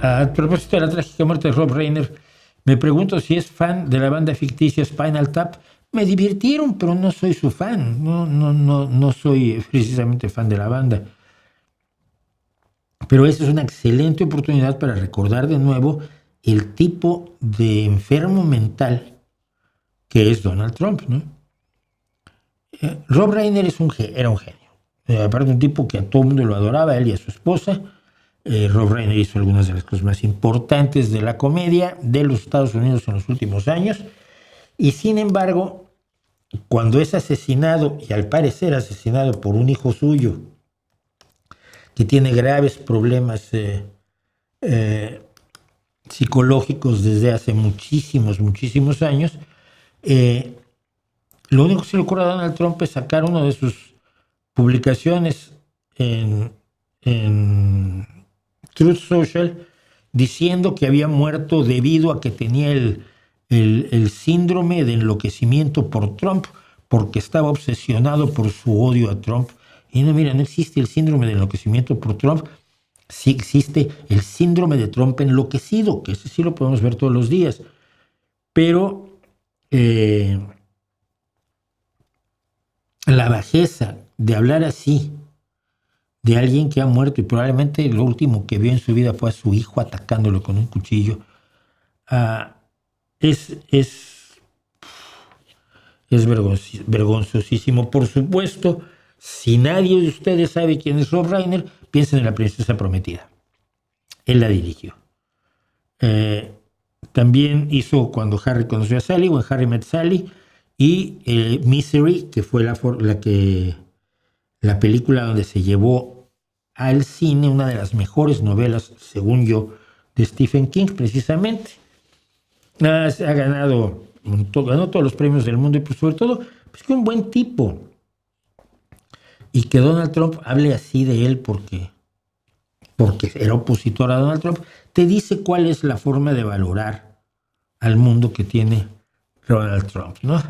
A propósito de la trágica muerte de Rob Reiner, me pregunto si es fan de la banda ficticia Spinal Tap. Me divirtieron, pero no soy su fan. No soy precisamente fan de la banda. Pero esa es una excelente oportunidad para recordar de nuevo el tipo de enfermo mental que es Donald Trump, ¿no? Rob Reiner era un genio. Aparte, un tipo que a todo el mundo lo adoraba, él y a su esposa. Rob Reiner hizo algunas de las cosas más importantes de la comedia de los Estados Unidos en los últimos años. Y sin embargo, cuando es asesinado, y al parecer asesinado por un hijo suyo, que tiene graves problemas psicológicos desde hace muchísimos años, lo único que se le ocurre a Donald Trump es sacar una de sus publicaciones en Truth Social diciendo que había muerto debido a que tenía el síndrome de enloquecimiento por Trump, porque estaba obsesionado por su odio a Trump. Y no, mira, no existe el síndrome de enloquecimiento por Trump, sí existe el síndrome de Trump enloquecido, que ese sí lo podemos ver todos los días. Pero la bajeza de hablar así de alguien que ha muerto y probablemente lo último que vio en su vida fue a su hijo atacándolo con un cuchillo, es vergonzosísimo. Por supuesto, si nadie de ustedes sabe quién es Rob Reiner, piensen en La Princesa Prometida. Él la dirigió. También hizo Cuando Harry conoció a Sally, o Harry Met Sally, y Misery, que fue la película donde se llevó al cine una de las mejores novelas, según yo, de Stephen King, precisamente. Ganó todos los premios del mundo, y pues sobre todo, pues que un buen tipo. Y que Donald Trump hable así de él porque era opositor a Donald Trump, te dice cuál es la forma de valorar al mundo que tiene Donald Trump, ¿no?